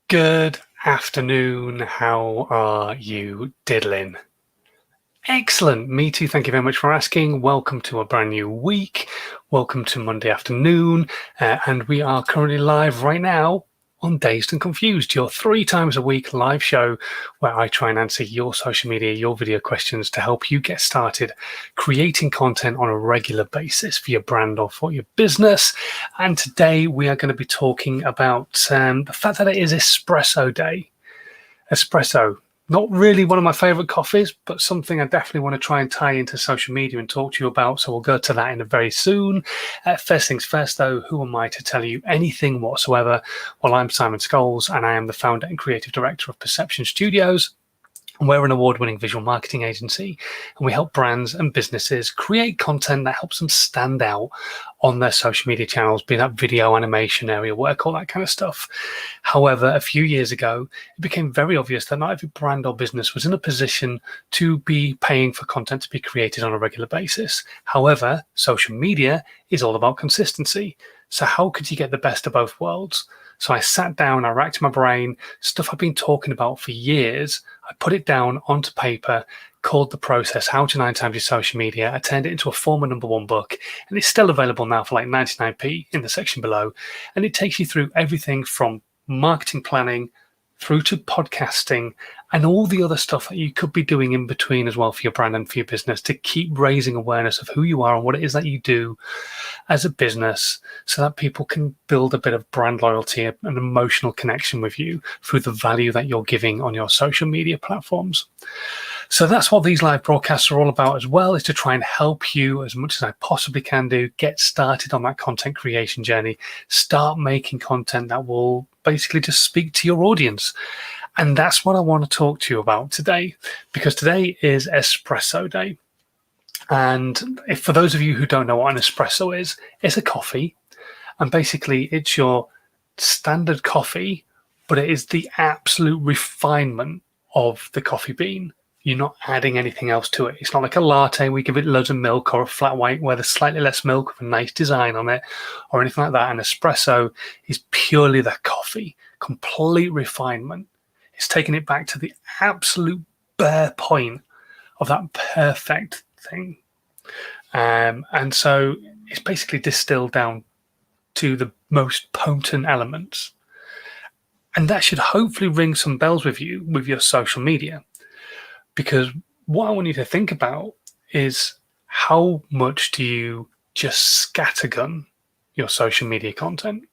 Good afternoon. How are you diddling? Excellent. Me too. Thank you very much for asking. Welcome to a brand new week. Welcome to Monday afternoon. And we are currently live right now on Dazed and Confused, your 3 times a week live show where I try and answer your social media, your video questions to help you get started creating content on a regular basis for your brand or for your business. And today we are going to be talking about the fact that it is Espresso Day. Espresso, not really one of my favorite coffees, but something I definitely want to try and tie into social media and talk to you about. So we'll go to that in a very soon. First things first, though, who am I to tell you anything whatsoever? Well, I'm Simon Scholes, and I am the founder and creative director of Perception Studios. We're an award-winning visual marketing agency, and we help brands and businesses create content that helps them stand out on their social media channels, be that video, animation, area work, all that kind of stuff. However, a few years ago, it became very obvious that not every brand or business was in a position to be paying for content to be created on a regular basis. However, social media is all about consistency. So how could you get the best of both worlds? So I sat down, I racked my brain, stuff I've been talking about for years. I put it down onto paper, called the process How to 9 Times Your Social Media. I turned it into a former #1 book, and it's still available now for like 99p in the section below. And it takes you through everything from marketing planning through to podcasting and all the other stuff that you could be doing in between as well for your brand and for your business to keep raising awareness of who you are and what it is that you do as a business so that people can build a bit of brand loyalty, an emotional connection with you through the value that you're giving on your social media platforms. So that's what these live broadcasts are all about as well, is to try and help you as much as I possibly can do, get started on that content creation journey, start making content that will basically just speak to your audience. And that's what I want to talk to you about today, because today is Espresso Day. And if for those of you who don't know what an espresso is, it's a coffee. And basically it's your standard coffee, but it is the absolute refinement of the coffee bean. You're not adding anything else to it. It's not like a latte. We give it loads of milk, or a flat white where there's slightly less milk with a nice design on it, or anything like that. An espresso is purely the coffee, complete refinement. It's taking it back to the absolute bare point of that perfect thing. And so it's basically distilled down to the most potent elements. And that should hopefully ring some bells with you with your social media. Because what I want you to think about is how much do you just scattergun your social media content?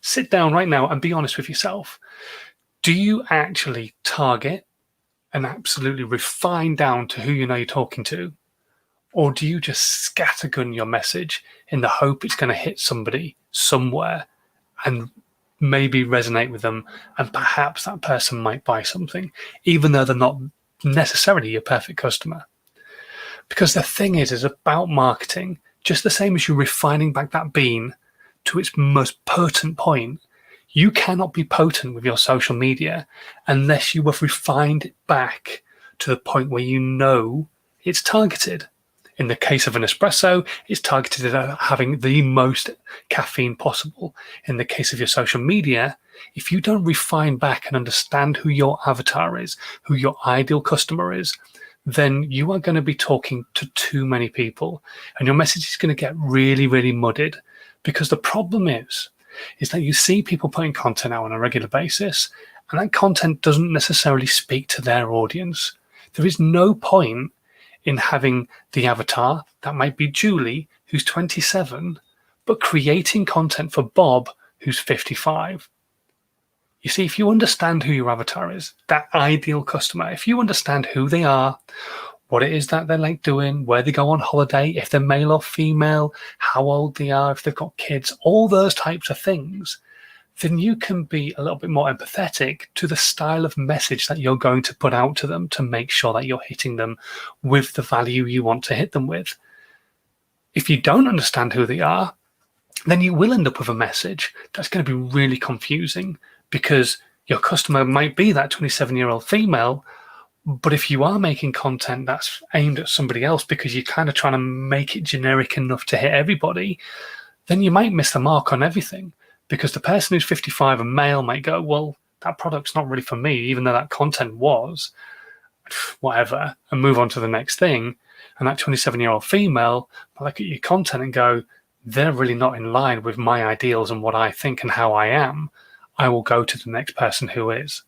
Sit down right now and be honest with yourself. Do you actually target and absolutely refine down to who you know you're talking to? Or do you just scattergun your message in the hope it's going to hit somebody somewhere and maybe resonate with them, and perhaps that person might buy something, even though they're not necessarily your perfect customer? Because the thing is about marketing, just the same as you refining back that bean to its most potent point, you cannot be potent with your social media unless you have refined it back to the point where you know it's targeted. In the case of an espresso, it's targeted at having the most caffeine possible. In the case of your social media, if you don't refine back and understand who your avatar is, who your ideal customer is, then you are going to be talking to too many people, and your message is going to get really, really muddied. Because the problem is that you see people putting content out on a regular basis, and that content doesn't necessarily speak to their audience. There is no point in having the avatar that might be Julie, who's 27, but creating content for Bob, who's 55. You see, if you understand who your avatar is, that ideal customer, if you understand who they are, what it is that they like doing, where they go on holiday, if they're male or female, how old they are, if they've got kids, all those types of things, then you can be a little bit more empathetic to the style of message that you're going to put out to them to make sure that you're hitting them with the value you want to hit them with. If you don't understand who they are, then you will end up with a message that's going to be really confusing, because your customer might be that 27-year-old female, but if you are making content that's aimed at somebody else because you're kind of trying to make it generic enough to hit everybody, then you might miss the mark on everything. Because the person who's 55 and male might go, well, that product's not really for me, even though that content was, whatever, and move on to the next thing. And that 27-year-old female will look at your content and go, they're really not in line with my ideals and what I think and how I am. I will go to the next person who is.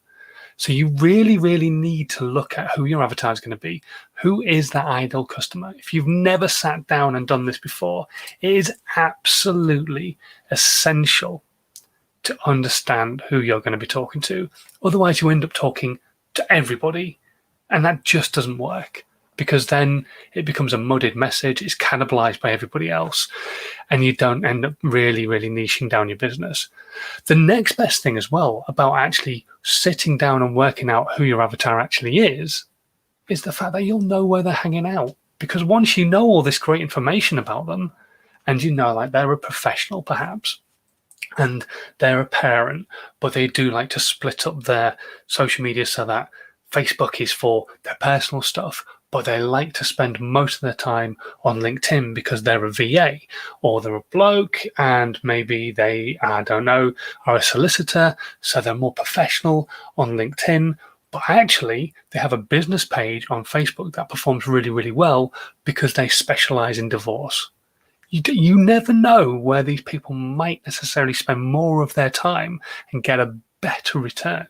So you really, really need to look at who your avatar is going to be. Who is that ideal customer? If you've never sat down and done this before, it is absolutely essential to understand who you're going to be talking to. Otherwise, you end up talking to everybody, and that just doesn't work, because then it becomes a muddled message. It's cannibalized by everybody else, and you don't end up really, really niching down your business. The next best thing as well about actually sitting down and working out who your avatar actually is the fact that you'll know where they're hanging out. Because once you know all this great information about them, and you know, like, they're a professional perhaps, and they're a parent, but they do like to split up their social media so that Facebook is for their personal stuff, but they like to spend most of their time on LinkedIn because they're a VA, or they're a bloke and maybe they, I don't know, are a solicitor, so they're more professional on LinkedIn, but actually they have a business page on Facebook that performs really, really well because they specialize in divorce. You never know where these people might necessarily spend more of their time and get a better return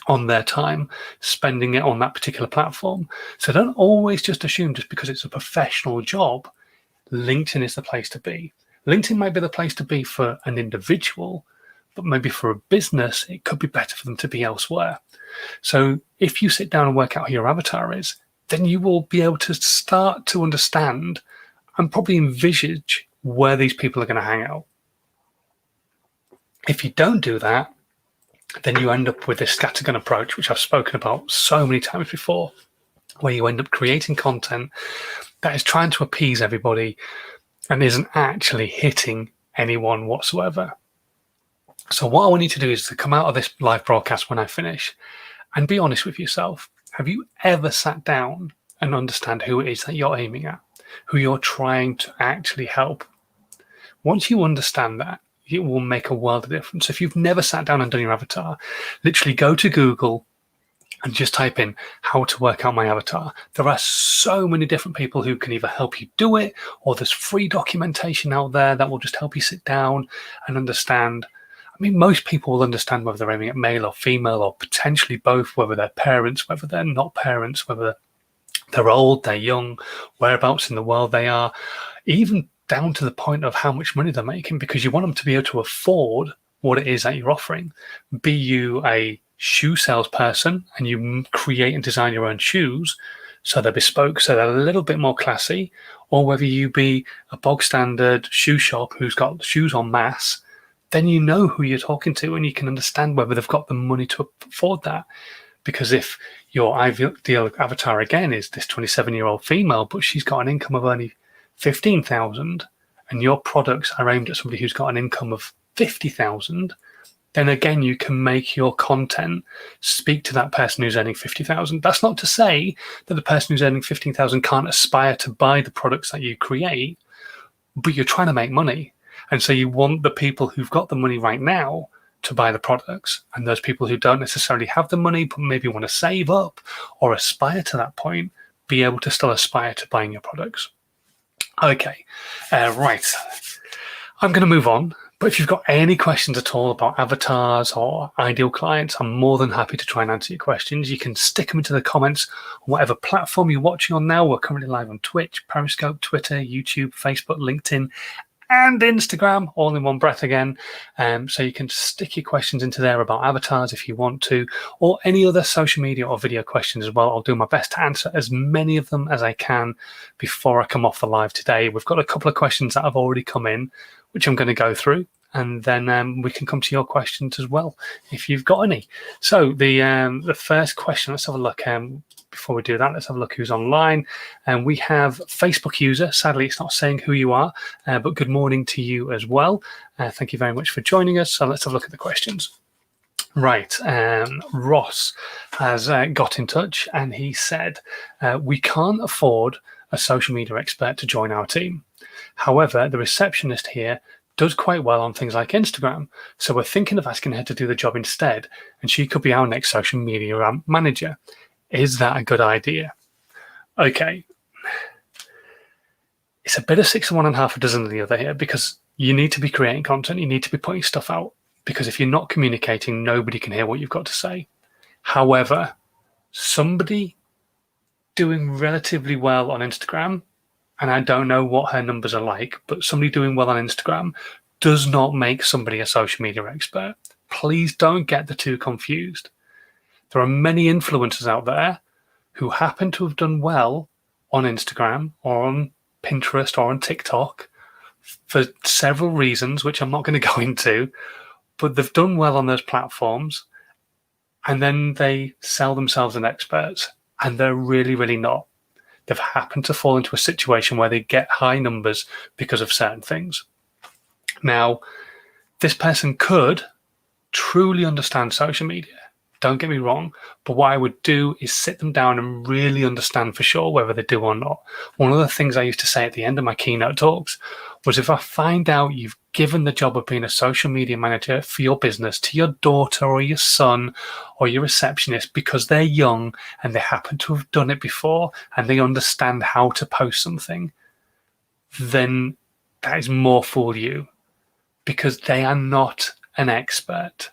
on their time spending it on that particular platform. So don't always just assume just because it's a professional job, LinkedIn is the place to be. LinkedIn might be the place to be for an individual, but maybe for a business, it could be better for them to be elsewhere. So if you sit down and work out who your avatar is, then you will be able to start to understand and probably envisage where these people are going to hang out. If you don't do that, then you end up with this scattergun approach, which I've spoken about so many times before, where you end up creating content that is trying to appease everybody and isn't actually hitting anyone whatsoever. So what I want you to do is to come out of this live broadcast when I finish and be honest with yourself. Have you ever sat down and understand who it is that you're aiming at, who you're trying to actually help? Once you understand that, it will make a world of difference. If you've never sat down and done your avatar, literally go to Google and just type in how to work out my avatar. There are so many different people who can either help you do it, or there's free documentation out there that will just help you sit down and understand. I mean, most people will understand whether they're aiming at male or female, or potentially both, whether they're parents, whether they're not parents, whether they're old, they're young, whereabouts in the world they are, even down to the point of how much money they're making, because you want them to be able to afford what it is that you're offering. Be you a shoe salesperson and you create and design your own shoes, so they're bespoke, so they're a little bit more classy, or whether you be a bog standard shoe shop who's got shoes en masse, then you know who you're talking to and you can understand whether they've got the money to afford that. Because if your ideal avatar again is this 27-year-old female, but she's got an income of only 15,000, and your products are aimed at somebody who's got an income of 50,000, then again you can make your content speak to that person who's earning 50,000. That's not to say that the person who's earning 15,000 can't aspire to buy the products that you create, but you're trying to make money, and so you want the people who've got the money right now to buy the products, and those people who don't necessarily have the money but maybe want to save up or aspire to that point, be able to still aspire to buying your products. Okay, right. I'm going to move on, but if you've got any questions at all about avatars or ideal clients, I'm more than happy to try and answer your questions. You can stick them into the comments on whatever platform you're watching on now. We're currently live on Twitch, Periscope, Twitter, YouTube, Facebook, LinkedIn, and Instagram, all in one breath again. So you can stick your questions into there about avatars if you want to, or any other social media or video questions as well. I'll do my best to answer as many of them as I can before I come off the live today. We've got a couple of questions that have already come in, which I'm going to go through, and then we can come to your questions as well if you've got any. So the first question, let's have a look. Before we do that, let's have a look who's online. And we have Facebook user. Sadly, it's not saying who you are, but good morning to you as well. Thank you very much for joining us. So let's have a look at the questions. Right, Ross has got in touch and he said, we can't afford a social media expert to join our team. However, the receptionist here does quite well on things like Instagram. So we're thinking of asking her to do the job instead, and she could be our next social media manager. Is that a good idea? Okay. It's a bit of 6 of one and half a dozen of the other here, because you need to be creating content. You need to be putting stuff out, because if you're not communicating, nobody can hear what you've got to say. However, somebody doing relatively well on Instagram, and I don't know what her numbers are like, but somebody doing well on Instagram does not make somebody a social media expert. Please don't get the two confused. There are many influencers out there who happen to have done well on Instagram or on Pinterest or on TikTok for several reasons, which I'm not going to go into, but they've done well on those platforms, and then they sell themselves as experts, and they're really, really not. They've happened to fall into a situation where they get high numbers because of certain things. Now, this person could truly understand social media. Don't get me wrong, but what I would do is sit them down and really understand for sure whether they do or not. One of the things I used to say at the end of my keynote talks was, if I find out you've given the job of being a social media manager for your business to your daughter or your son or your receptionist because they're young and they happen to have done it before and they understand how to post something, then that is more for you, because they are not an expert.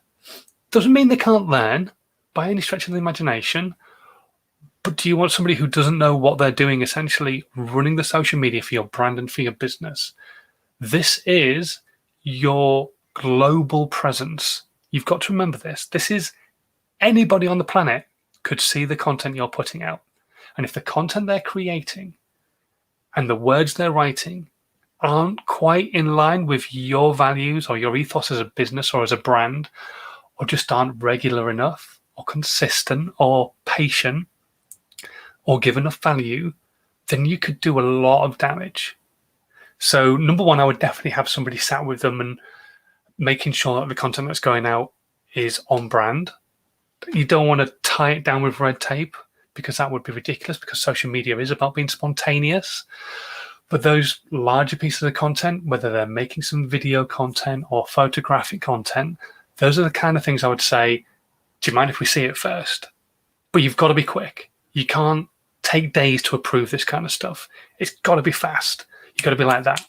Doesn't mean they can't learn by any stretch of the imagination, but do you want somebody who doesn't know what they're doing, essentially running the social media for your brand and for your business? This is your global presence. You've got to remember this. This is anybody on the planet could see the content you're putting out. And if the content they're creating and the words they're writing aren't quite in line with your values or your ethos as a business or as a brand, or just aren't regular enough or consistent or patient or give enough value, then you could do a lot of damage. So number one, I would definitely have somebody sat with them and making sure that the content that's going out is on brand. You don't want to tie it down with red tape, because that would be ridiculous, because social media is about being spontaneous. But those larger pieces of content, whether they're making some video content or photographic content, those are the kind of things I would say, do you mind if we see it first? But you've got to be quick. You can't take days to approve this kind of stuff. It's got to be fast. You've got to be like that,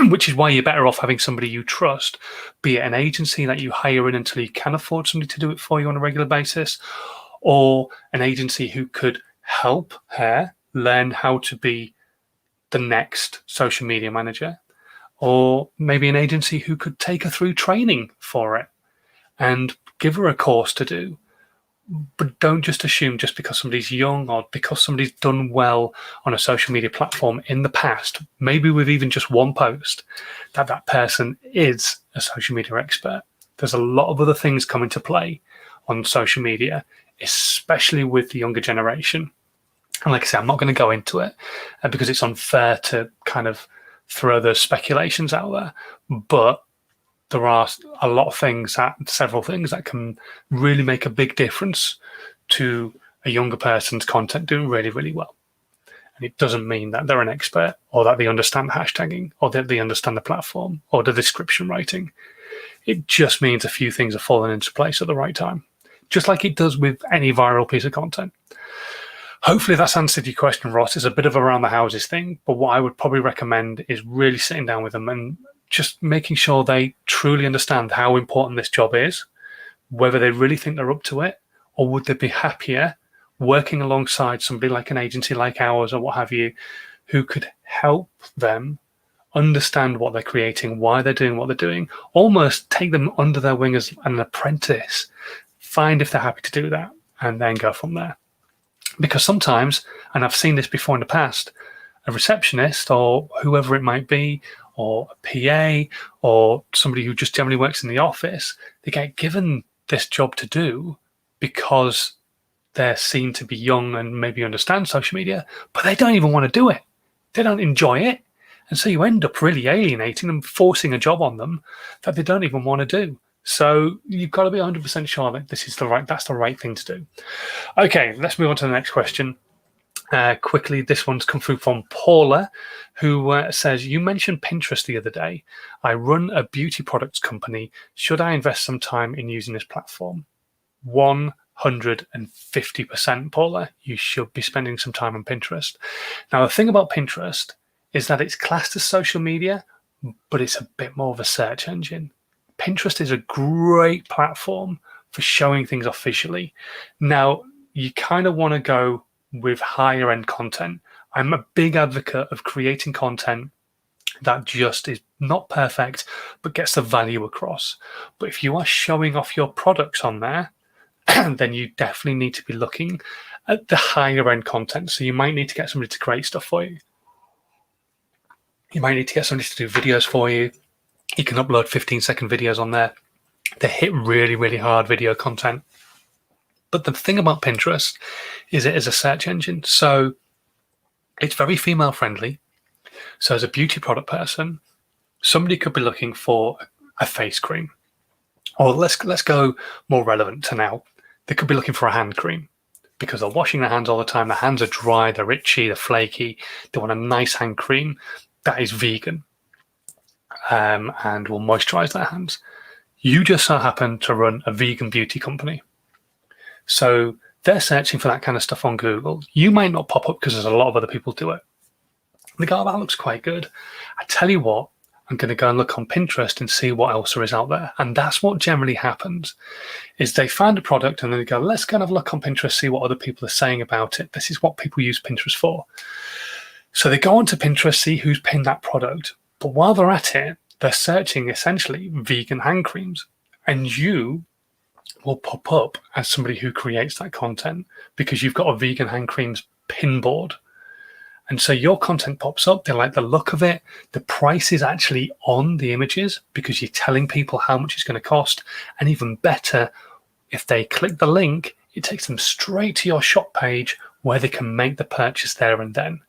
which is why you're better off having somebody you trust, be it an agency that you hire in until you can afford somebody to do it for you on a regular basis, or an agency who could help her learn how to be the next social media manager, or maybe an agency who could take her through training for it and give her a course to do. But don't just assume just because somebody's young or because somebody's done well on a social media platform in the past, maybe with even just one post, that that person is a social media expert. There's a lot of other things come into play on social media, especially with the younger generation. And like I said, I'm not going to go into it because it's unfair to kind of throw those speculations out there. But there are a lot of things, several things that can really make a big difference to a younger person's content doing really, really well. And it doesn't mean that they're an expert or that they understand hashtagging or that they understand the platform or the description writing. It just means a few things are falling into place at the right time, just like it does with any viral piece of content. Hopefully that's answered your question, Ross. It's a bit of a around the houses thing, but what I would probably recommend is really sitting down with them and just making sure they truly understand how important this job is, whether they really think they're up to it, or would they be happier working alongside somebody like an agency like ours or what have you, who could help them understand what they're creating, why they're doing what they're doing, almost take them under their wing as an apprentice, find if they're happy to do that, and then go from there. Because sometimes, and I've seen this before in the past, a receptionist or whoever it might be, or a PA, or somebody who just generally works in the office, they get given this job to do because they're seen to be young and maybe understand social media, but they don't even want to do it. They don't enjoy it. And so you end up really alienating them, forcing a job on them that they don't even want to do. So you've got to be 100% sure that that's the right thing to do. Okay, let's move on to the next question. Quickly, this one's come through from Paula, who says, you mentioned Pinterest the other day. I run a beauty products company. Should I invest some time in using this platform? 150%, Paula. You should be spending some time on Pinterest. Now, the thing about Pinterest is that it's classed as social media, but it's a bit more of a search engine. Pinterest is a great platform for showing things off visually. Now, you kind of want to go with higher end content. I'm a big advocate of creating content that just is not perfect, but gets the value across. But if you are showing off your products on there, then you definitely need to be looking at the higher end content. So you might need to get somebody to create stuff for you. You might need to get somebody to do videos for you. You can upload 15-second videos on there. They hit really, really hard video content. But the thing about Pinterest is it is a search engine. So it's very female friendly. So as a beauty product person, somebody could be looking for a face cream. Or let's go more relevant to now. They could be looking for a hand cream because they're washing their hands all the time. Their hands are dry, they're itchy, they're flaky. They want a nice hand cream that is vegan and will moisturize their hands. You just so happen to run a vegan beauty company. So they're searching for that kind of stuff on Google. You might not pop up because there's a lot of other people do it. They go, oh, that looks quite good. I tell you what, I'm going to go and look on Pinterest and see what else there is out there. And that's what generally happens, is they find a product and then they go, let's kind of look on Pinterest, see what other people are saying about it. This is what people use Pinterest for. So they go onto Pinterest, see who's pinned that product. But while they're at it, they're searching essentially vegan hand creams. And you will pop up as somebody who creates that content because you've got a vegan hand creams pin board. And so your content pops up, they like the look of it, the price is actually on the images because you're telling people how much it's going to cost. And even better, if they click the link, it takes them straight to your shop page where they can make the purchase there and then.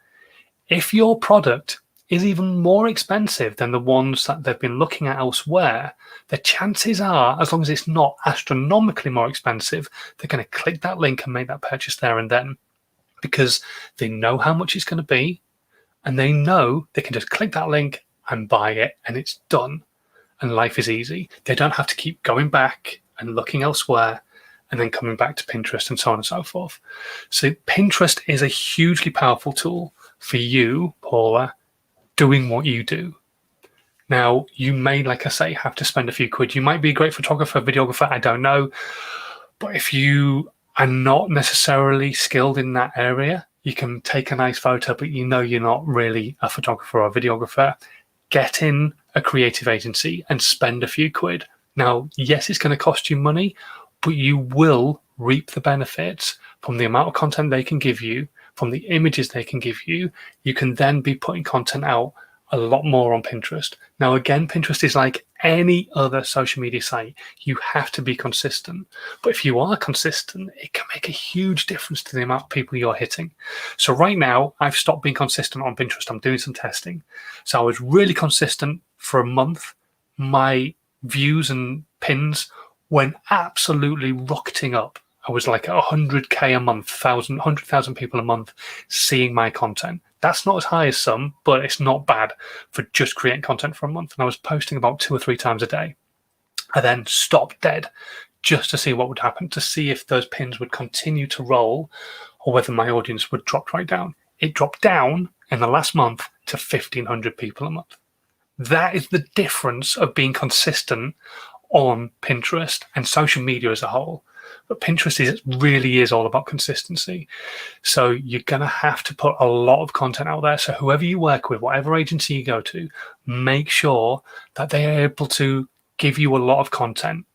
If your product is even more expensive than the ones that they've been looking at elsewhere, the chances are, as long as it's not astronomically more expensive, they're going to click that link and make that purchase there and then because they know how much it's going to be and they know they can just click that link and buy it and it's done. And life is easy. They don't have to keep going back and looking elsewhere and then coming back to Pinterest and so on and so forth. So Pinterest is a hugely powerful tool for you, Paula, doing what you do. Now, you may, like I say, have to spend a few quid. You might be a great photographer, videographer, I don't know. But if you are not necessarily skilled in that area, you can take a nice photo, but you know you're not really a photographer or a videographer. Get in a creative agency and spend a few quid. Now, yes, it's going to cost you money, but you will reap the benefits from the amount of content they can give you, from the images they can give you. You can then be putting content out a lot more on Pinterest. Now, again, Pinterest is like any other social media site. You have to be consistent. But if you are consistent, it can make a huge difference to the amount of people you're hitting. So right now, I've stopped being consistent on Pinterest. I'm doing some testing. So I was really consistent for a month. My views and pins went absolutely rocketing up. I was like 100K a month, 100,000 people a month seeing my content. That's not as high as some, but it's not bad for just creating content for a month. And I was posting about 2 or 3 times a day. I then stopped dead just to see what would happen, to see if those pins would continue to roll or whether my audience would drop right down. It dropped down in the last month to 1,500 people a month. That is the difference of being consistent on Pinterest and social media as a whole. But Pinterest really is all about consistency. So you're going to have to put a lot of content out there. So whoever you work with, whatever agency you go to, make sure that they are able to give you a lot of content.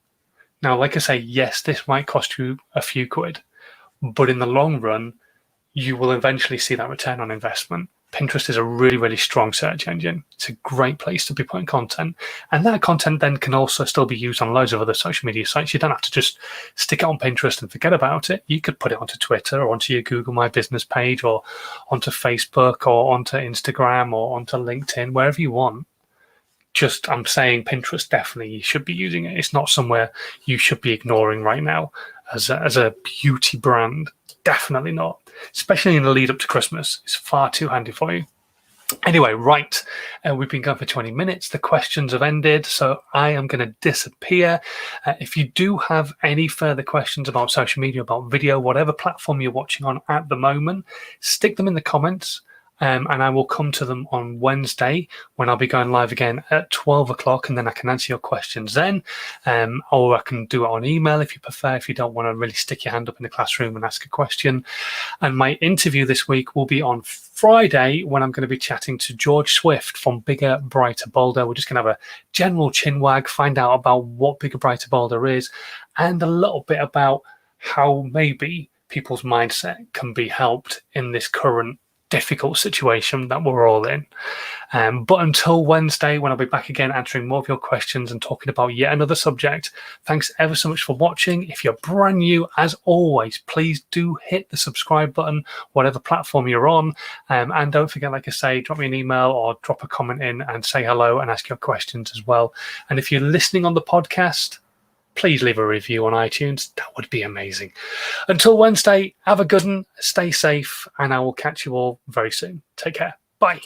Now, like I say, yes, this might cost you a few quid, but in the long run, you will eventually see that return on investment. Pinterest is a really, really strong search engine. It's a great place to be putting content. And that content then can also still be used on loads of other social media sites. You don't have to just stick it on Pinterest and forget about it. You could put it onto Twitter or onto your Google My Business page or onto Facebook or onto Instagram or onto LinkedIn, wherever you want. Just, I'm saying Pinterest, definitely you should be using it. It's not somewhere you should be ignoring right now as a beauty brand. Definitely not. especially in the lead up to Christmas. It's far too handy for you. Anyway, right, we've been going for 20 minutes. The questions have ended, so I am going to disappear. If you do have any further questions about social media, about video, whatever platform you're watching on at the moment, stick them in the comments. And I will come to them on Wednesday when I'll be going live again at 12 o'clock, and then I can answer your questions then. Or I can do it on email if you prefer, if you don't want to really stick your hand up in the classroom and ask a question. And my interview this week will be on Friday when I'm going to be chatting to George Swift from Bigger, Brighter, Bolder. We're just going to have a general chinwag, find out about what Bigger, Brighter, Bolder is, and a little bit about how maybe people's mindset can be helped in this current difficult situation that we're all in. But until Wednesday, when I'll be back again answering more of your questions and talking about yet another subject, thanks ever so much for watching. If you're brand new, as always, please do hit the subscribe button, whatever platform you're on. And don't forget, like I say, drop me an email or drop a comment in and say hello and ask your questions as well. And if you're listening on the podcast, please leave a review on iTunes. That would be amazing. Until Wednesday, have a good one, stay safe, and I will catch you all very soon. Take care. Bye.